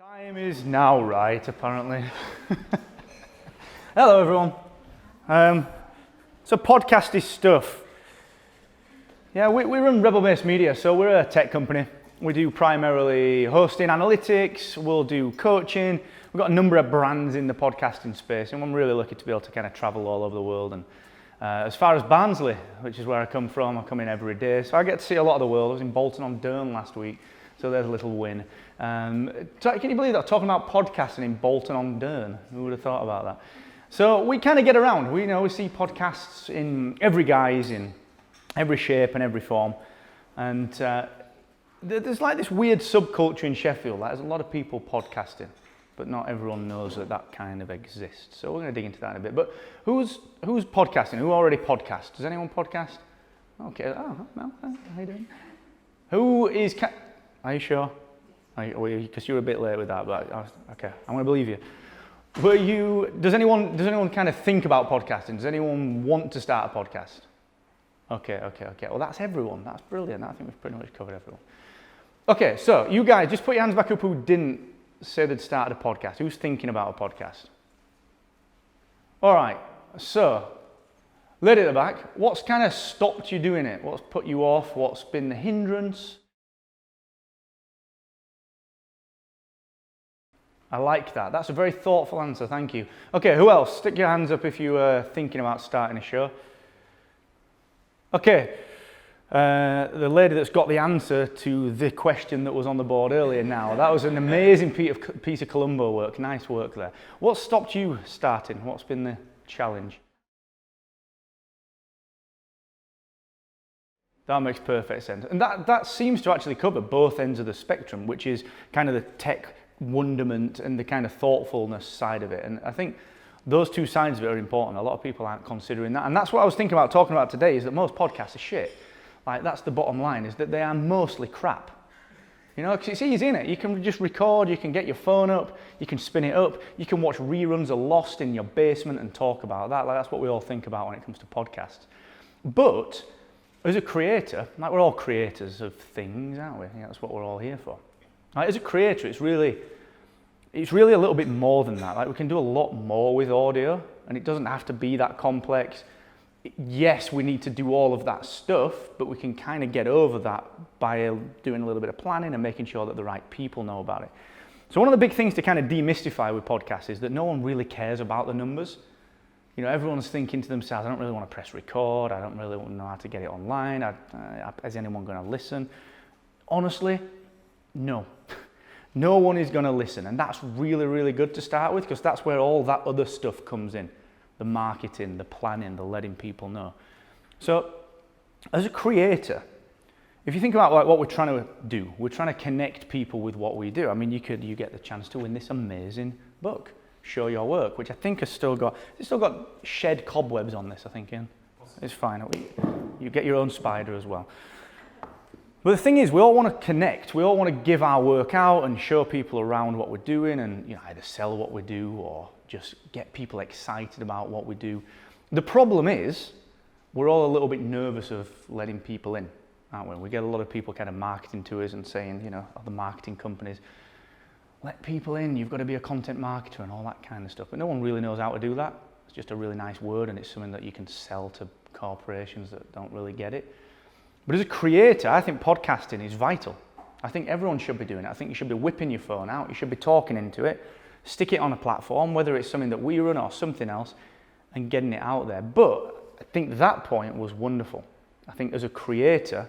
Time is now right, apparently. Hello, everyone. So podcasty stuff. Yeah, we run Rebel-Based Media, so we're a tech company. We do primarily hosting, analytics, we'll do coaching. We've got a number of brands in the podcasting space, and I'm really lucky to be able to kind of travel all over the world. And as far as Barnsley, which is where I come from, I come in every day, so I get to see a lot of the world. I was in Bolton-on-Doon last week, so there's a little win. Can you believe that? Talking about podcasting in Bolton-on-Doon. Who would have thought about that? So we kind of get around. We see podcasts in every guise, in every shape and every form. And there's like this weird subculture in Sheffield. Like, there's a lot of people podcasting, but not everyone knows that kind of exists. So we're going to dig into that in a bit. But who's podcasting? Who already podcasts? Does anyone podcast? Okay. Oh, no. How you doing? Who is... Are you sure? Because you were a bit late with that, but okay, I'm going to believe you. Does anyone kind of think about podcasting? Does anyone want to start a podcast? Okay. Well, that's everyone. That's brilliant. I think we've pretty much covered everyone. Okay, so you guys, just put your hands back up who didn't say they'd started a podcast. Who's thinking about a podcast? All right, so lady at the back, what's kind of stopped you doing it? What's put you off? What's been the hindrance? I like that. That's a very thoughtful answer. Thank you. Okay, who else? Stick your hands up if you were thinking about starting a show. Okay, the lady that's got the answer to the question that was on the board earlier now. That was an amazing piece of Columbo work. Nice work there. What stopped you starting? What's been the challenge? That makes perfect sense. And that seems to actually cover both ends of the spectrum, which is kind of the tech wonderment and the kind of thoughtfulness side of it. And I think those two sides of it are important. A lot of people aren't considering that. And that's what I was thinking about talking about today, is that most podcasts are shit. Like, that's the bottom line, is that they are mostly crap. Because it's easy, innit? You can just record, you can get your phone up, you can spin it up, you can watch reruns of Lost in your basement and talk about that. Like, that's what we all think about when it comes to podcasts. But as a creator, like, we're all creators of things, aren't we? That's what we're all here for. Like, as a creator, it's really a little bit more than that. Like, we can do a lot more with audio, and it doesn't have to be that complex. Yes, we need to do all of that stuff, but we can kind of get over that by doing a little bit of planning and making sure that the right people know about it. So one of the big things to kind of demystify with podcasts is that no one really cares about the numbers. Everyone's thinking to themselves, I don't really want to press record, I don't really know how to get it online, is anyone going to listen? Honestly, no. No one is going to listen, and that's really, really good to start with, because that's where all that other stuff comes in. The marketing, the planning, the letting people know. So, as a creator, if you think about like what we're trying to do, we're trying to connect people with what we do. I mean, you get the chance to win this amazing book, Show Your Work, which I think it's still got shed cobwebs on this, I think, Ian. It's fine. You get your own spider as well. But the thing is, we all want to connect. We all want to give our work out and show people around what we're doing, and either sell what we do or just get people excited about what we do. The problem is, we're all a little bit nervous of letting people in, aren't we? We get a lot of people kind of marketing to us and saying, other marketing companies, let people in, you've got to be a content marketer and all that kind of stuff. But no one really knows how to do that. It's just a really nice word, and it's something that you can sell to corporations that don't really get it. But as a creator, I think podcasting is vital. I think everyone should be doing it. I think you should be whipping your phone out. You should be talking into it. Stick it on a platform, whether it's something that we run or something else, and getting it out there. But I think that point was wonderful. I think as a creator,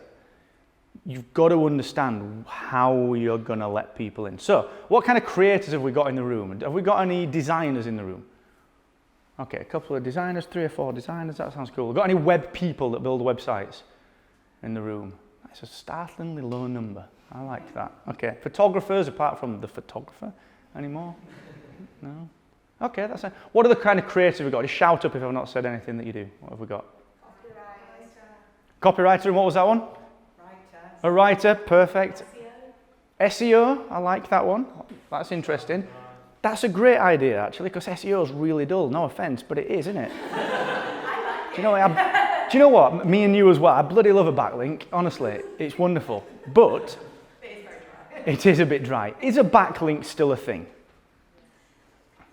you've got to understand how you're going to let people in. So, what kind of creators have we got in the room? Have we got any designers in the room? Okay, a couple of designers, 3 or 4 designers. That sounds cool. Got any web people that build websites in the room? That's a startlingly low number. I like that. Okay, photographers, apart from the photographer, anymore? No? Okay, that's it. What are the kind of creators we've got? Just shout up if I've not said anything that you do. What have we got? Copywriter, and what was that one? A writer, perfect. SEO, I like that one. That's interesting. That's a great idea, actually, because SEO is really dull. No offence, but it is, isn't it? Do you know what? Me and you as well. I bloody love a backlink. Honestly, it's wonderful. But It is a bit dry. Is a backlink still a thing?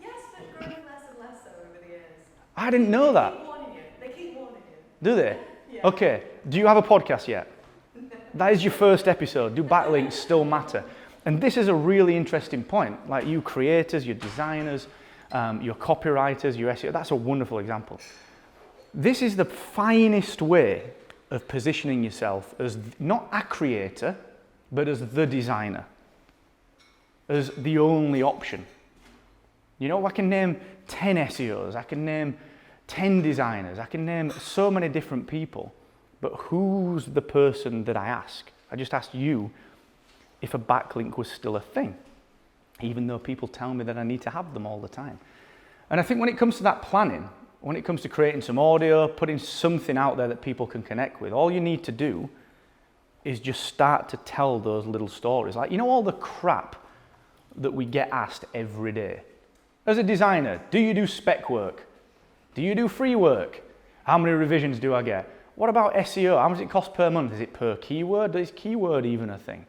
Yes, but growing less and less so over the years. I didn't know that. They keep warning you. Do they? Yeah. Okay. Do you have a podcast yet? That is your first episode. Do backlinks still matter? And this is a really interesting point. Like you creators, your designers, your copywriters, your SEO, that's a wonderful example. This is the finest way of positioning yourself as not a creator, but as the designer, as the only option. You know, I can name 10 SEOs, I can name 10 designers, I can name so many different people, but who's the person that I ask? I just asked you if a backlink was still a thing, even though people tell me that I need to have them all the time. And I think when it comes to that planning, when it comes to creating some audio, putting something out there that people can connect with, all you need to do is just start to tell those little stories. Like, you know, all the crap that we get asked every day. As a designer, do you do spec work? Do you do free work? How many revisions do I get? What about SEO? How much does it cost per month? Is it per keyword? Is keyword even a thing?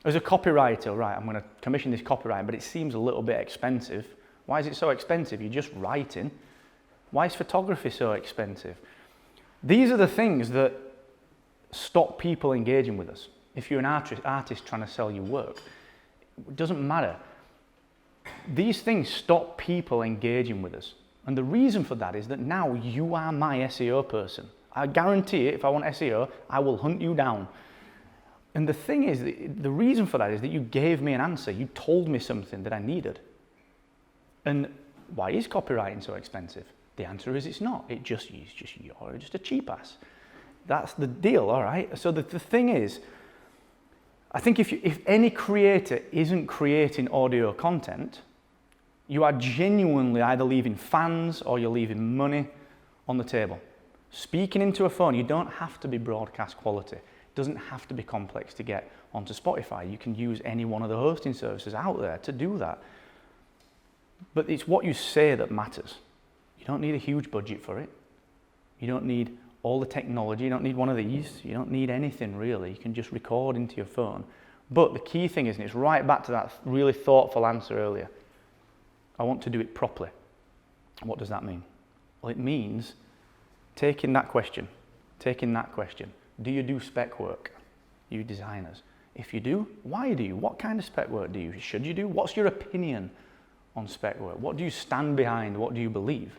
As a copywriter, right, I'm going to commission this copywriting, but it seems a little bit expensive. Why is it so expensive? You're just writing. Why is photography so expensive? These are the things that stop people engaging with us. If you're an artist trying to sell your work, it doesn't matter. These things stop people engaging with us. And the reason for that is that now you are my SEO person. I guarantee it, if I want SEO, I will hunt you down. And the thing is, the reason for that is that you gave me an answer. You told me something that I needed. And why is copywriting so expensive? The answer is it's not. You're just a cheap ass. That's the deal, all right? So the thing is, I think if any creator isn't creating audio content, you are genuinely either leaving fans or you're leaving money on the table. Speaking into a phone, you don't have to be broadcast quality. It doesn't have to be complex to get onto Spotify. You can use any one of the hosting services out there to do that. But it's what you say that matters. You don't need a huge budget for it. You don't need all the technology. You don't need one of these. You don't need anything really. You can just record into your phone. But the key thing is, and it's right back to that really thoughtful answer earlier, I want to do it properly. What does that mean? Well, it means taking that question. Do you do spec work? You designers. If you do, why do you? What kind of spec work do you? Should you do? What's your opinion on spec work? What do you stand behind? What do you believe?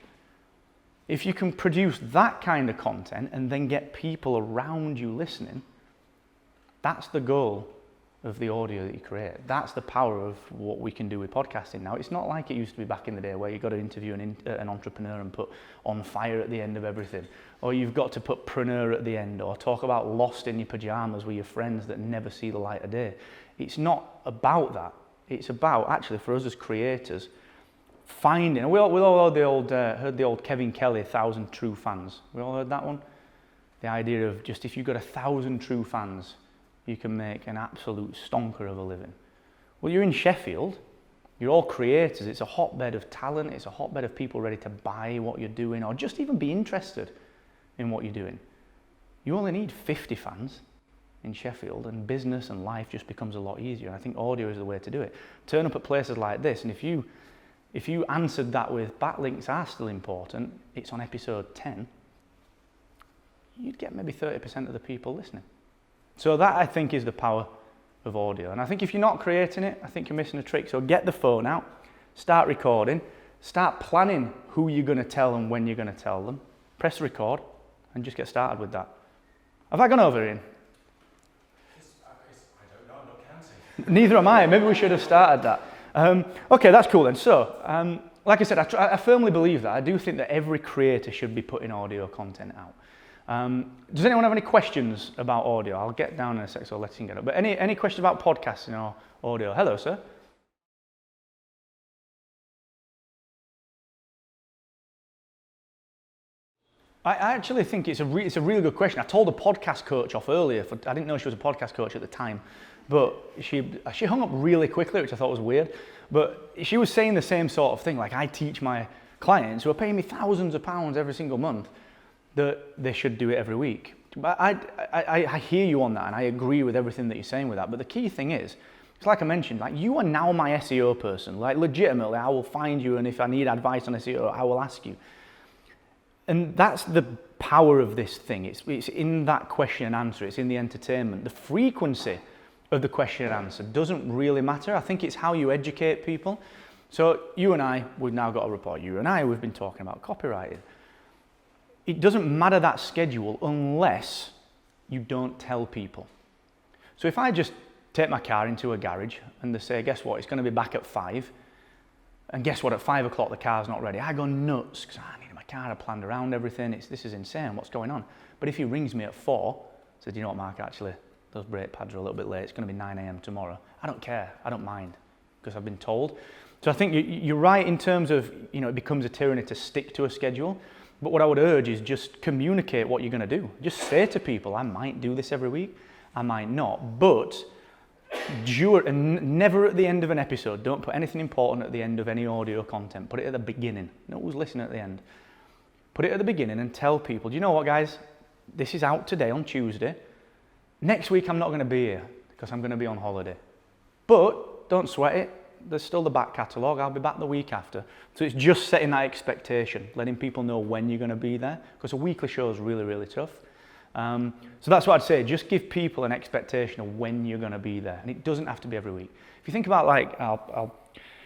If you can produce that kind of content and then get people around you listening, that's the goal of the audio that you create. That's the power of what we can do with podcasting now. It's not like it used to be back in the day where you got to interview an entrepreneur and put on fire at the end of everything, or you've got to put preneur at the end, or talk about lost in your pajamas with your friends that never see the light of day. It's not about that. It's about, actually, for us as creators, finding, we all heard the old Kevin Kelly 1,000 true fans. We all heard that one? The idea of just if you've got 1,000 true fans, you can make an absolute stonker of a living. Well, you're in Sheffield, you're all creators, it's a hotbed of talent, it's a hotbed of people ready to buy what you're doing, or just even be interested in what you're doing. You only need 50 fans in Sheffield, and business and life just becomes a lot easier. And I think audio is the way to do it. Turn up at places like this, and if you answered that with backlinks are still important, it's on episode 10, you'd get maybe 30% of the people listening. So that, I think, is the power of audio. And I think if you're not creating it, I think you're missing a trick. So get the phone out, start recording, start planning who you're going to tell and when you're going to tell them, press record, and just get started with that. Have I gone over, Ian? I don't know, I'm not counting. Neither am I. Maybe we should have started that. Okay, that's cool then. So, like I said, I firmly believe that. I do think that every creator should be putting audio content out. Does anyone have any questions about audio? I'll get down in a sec, so I'll let you get up. But any questions about podcasting or audio? Hello, sir. I actually think it's a really good question. I told a podcast coach off earlier. I didn't know she was a podcast coach at the time, but she hung up really quickly, which I thought was weird. But she was saying the same sort of thing. Like, I teach my clients who are paying me thousands of pounds every single month that they should do it every week. But I hear you on that, and I agree with everything that you're saying with that. But the key thing is, It's like I mentioned, like you are now my SEO person. Like legitimately, I will find you, and if I need advice on SEO, I will ask you. And that's the power of this thing. It's in that question and answer. It's in the entertainment. The frequency of the question and answer doesn't really matter. I think it's how you educate people. So you and I, we've now got a report. You and I, we've been talking about copywriting. It doesn't matter that schedule unless you don't tell people. So if I just take my car into a garage and they say, guess what, it's going to be back at 5, and guess what, at 5 o'clock the car's not ready, I go nuts because I need my car, I planned around everything, this is insane, what's going on? But if he rings me at 4, says, you know what, Mark, actually, those brake pads are a little bit late, it's going to be 9 a.m. tomorrow, I don't care, I don't mind, because I've been told. So I think you're right in terms of, it becomes a tyranny to stick to a schedule, but what I would urge is just communicate what you're going to do. Just say to people, I might do this every week, I might not, but never at the end of an episode. Don't put anything important at the end of any audio content. Put it at the beginning. No one's listening at the end. Put it at the beginning and tell people, do you know what, guys? This is out today on Tuesday. Next week I'm not going to be here because I'm going to be on holiday. But don't sweat it. There's still the back catalogue. I'll be back the week after. So it's just setting that expectation, letting people know when you're going to be there, because a weekly show is really, really tough. So that's what I'd say. Just give people an expectation of when you're going to be there, and it doesn't have to be every week. If you think about I'll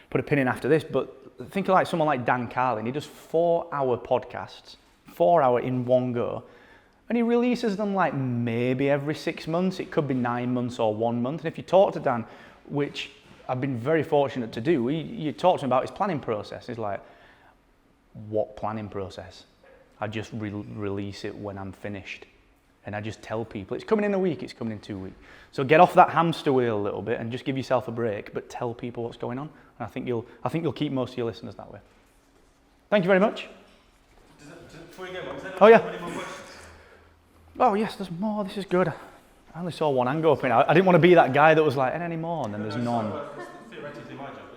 put a pin in after this, but think of someone like Dan Carlin. He does 4-hour podcasts, 4-hour in one go, and he releases them like maybe every 6 months. It could be 9 months or 1 month. And if you talk to Dan, which I've been very fortunate to do, you talk to him about his planning process. He's like, what planning process? I just release it when I'm finished. And I just tell people, it's coming in a week, it's coming in 2 weeks. So get off that hamster wheel a little bit and just give yourself a break, but tell people what's going on. And I think you'll keep most of your listeners that way. Thank you very much. Before you go, was there yeah. any more questions? Oh yes, there's more, this is good. I only saw one hand go up in. I didn't want to be that guy that was like, and any more, and then there's none. Theoretically my job,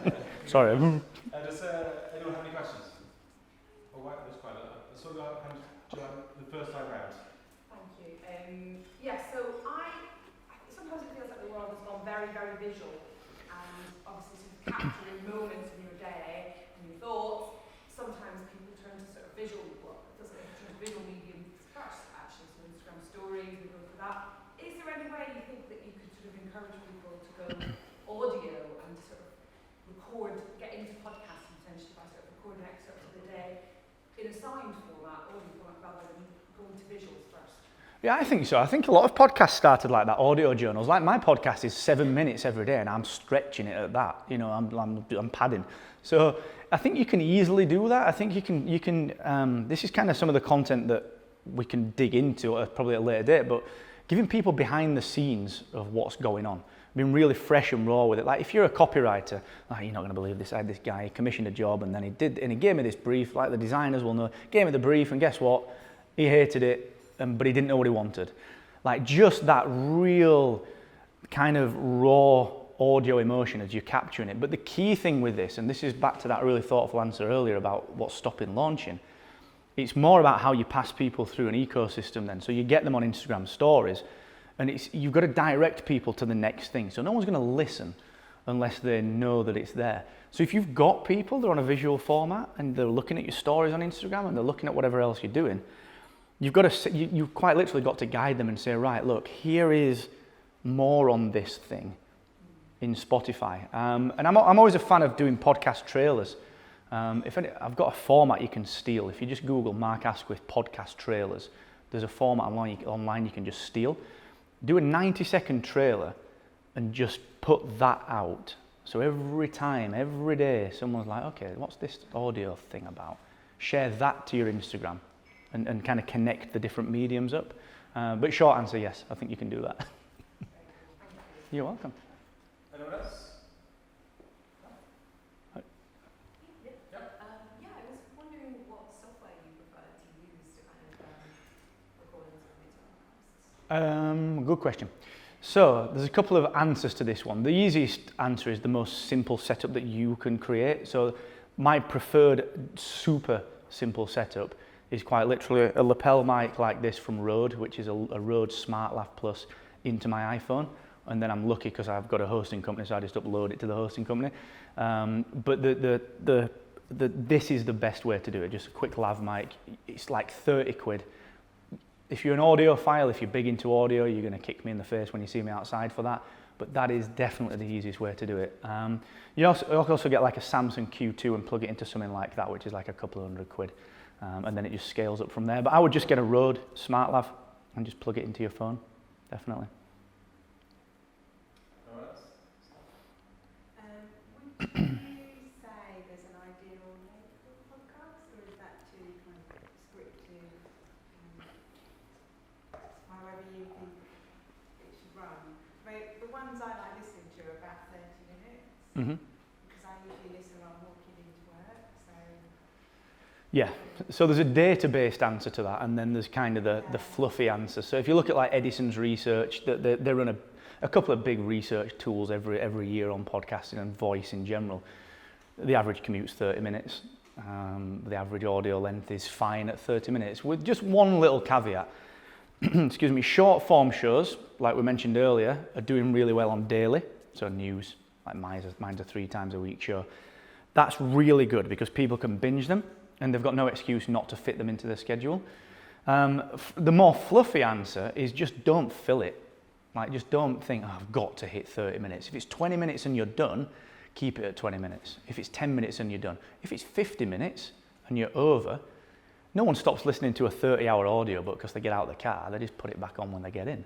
but Sorry. Does anyone have any questions? Oh, wow, there's quite a lot. So go ahead, Joanne, the first time round. Thank you. So sometimes it feels like the world has gone very, very visual, and obviously sort of capturing moments in your day and your thoughts. Sometimes people turn to sort of visual, visual mediums first, actually, so Instagram stories, we go for that. Is there any way you think that you could sort of encourage people to go audio and sort of record, get into podcasting potentially by sort of recording excerpts of the day in a signed format, audio format, rather than going to visuals first? Yeah, I think so. I think a lot of podcasts started like that, audio journals. Like my podcast is 7 minutes every day, and I'm stretching it at that. I'm padding. So I think you can easily do that. I think you can. This is kind of some of the content that we can dig into probably at a later date, but giving people behind the scenes of what's going on, being really fresh and raw with it. Like if you're a copywriter, you're not going to believe this. I had this guy, he commissioned a job, and then he gave me this brief. Like the designers will know, gave me the brief, and guess what? He hated it. But he didn't know what he wanted. Like just that real kind of raw audio emotion as you're capturing it. But the key thing with this, and this is back to that really thoughtful answer earlier about what's stopping launching, it's more about how you pass people through an ecosystem then. So you get them on Instagram stories, and you've got to direct people to the next thing. So no one's going to listen unless they know that it's there. So if you've got people, they're on a visual format, and they're looking at your stories on Instagram, and they're looking at whatever else you're doing, you've quite literally got to guide them and say, right, look, here is more on this thing in Spotify. And I'm always a fan of doing podcast trailers. I've got a format you can steal. If you just Google Mark Asquith podcast trailers, there's a format online you can just steal. Do a 90-second trailer and just put that out. So every time, every day, someone's like, okay, what's this audio thing about? Share that to your Instagram. And kind of connect the different mediums up. But short answer, yes, I think you can do that. You're welcome. Anyone else? I was wondering what software you prefer to use to kind of record and submit podcasts. Good question. So there's a couple of answers to this one. The easiest answer is the most simple setup that you can create. So my preferred super simple setup is quite literally a lapel mic like this from Rode, which is a Rode SmartLav Plus into my iPhone, and then I'm lucky because I've got a hosting company, so I just upload it to the hosting company. But this is the best way to do it. Just a quick lav mic. It's like 30 quid. If you're an audiophile, if you're big into audio, you're going to kick me in the face when you see me outside for that. But that is definitely the easiest way to do it. You also get like a Samsung Q2 and plug it into something like that, which is like a couple of £100. And then it just scales up from there. But I would just get a Rode Smart Lav and just plug it into your phone, definitely. Anyone else? Would you say there's an ideal length for a podcast, or is that too kind of scripted? However you think it should run. The ones I like listening to are about 30 minutes, because I usually listen while I'm walking into work, so... Yeah, so there's a data-based answer to that, and then there's kind of the fluffy answer. So if you look at like Edison's research, they run a couple of big research tools every year on podcasting and voice in general. The average commute's 30 minutes. The average audio length is fine at 30 minutes, with just one little caveat. Excuse me, short form shows, like we mentioned earlier, are doing really well on daily, so news, like mine's a 3 times a week show. That's really good because people can binge them and they've got no excuse not to fit them into their schedule. The more fluffy answer is just don't fill it. Like, just don't think, oh, I've got to hit 30 minutes. If it's 20 minutes and you're done, keep it at 20 minutes. If it's 10 minutes and you're done. If it's 50 minutes and you're over, no one stops listening to a 30-hour audiobook because they get out of the car. They just put it back on when they get in.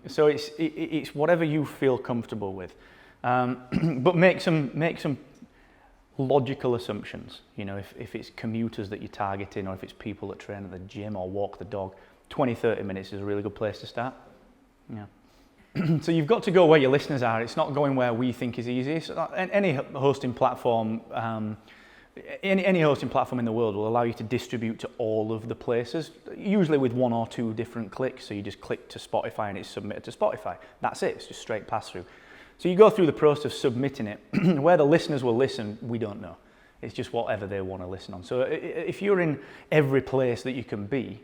So it's whatever you feel comfortable with. But make some logical assumptions. You know, if it's commuters that you're targeting, or if it's people that train at the gym or walk the dog, 20-30 minutes is a really good place to start. Yeah. So you've got to go where your listeners are. It's not going where we think is easy. So any hosting platform, any hosting platform in the world will allow you to distribute to all of the places, usually with 1 or 2 different clicks. So you just click to Spotify and it's submitted to Spotify. That's it. It's just straight pass through. So you go through the process of submitting it. Where the listeners will listen, we don't know. It's just whatever they want to listen on. So if you're in every place that you can be,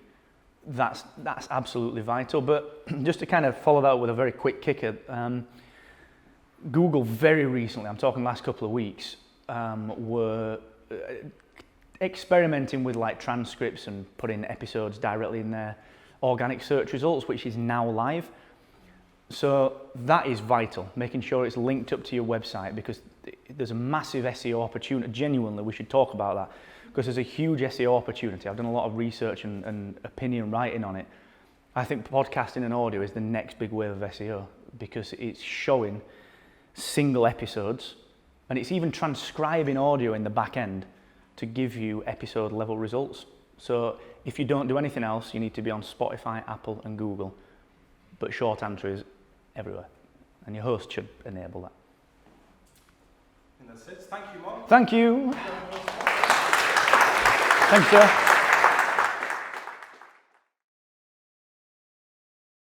that's absolutely vital. But just to kind of follow that up with a very quick kicker, Google very recently, I'm talking last couple of weeks, were experimenting with like transcripts and putting episodes directly in their organic search results, which is now live. So that is vital, making sure it's linked up to your website, because there's a massive SEO opportunity. Genuinely, we should talk about that, because there's a huge SEO opportunity. I've done a lot of research and opinion writing on it. I think podcasting and audio is the next big wave of SEO, because it's showing single episodes, and it's even transcribing audio in the back end to give you episode level results. So if you don't do anything else, you need to be on Spotify, Apple and Google. But short answer is everywhere. And your host should enable that. And that's it. Thank you, Mark. Thank you. Thanks, sir.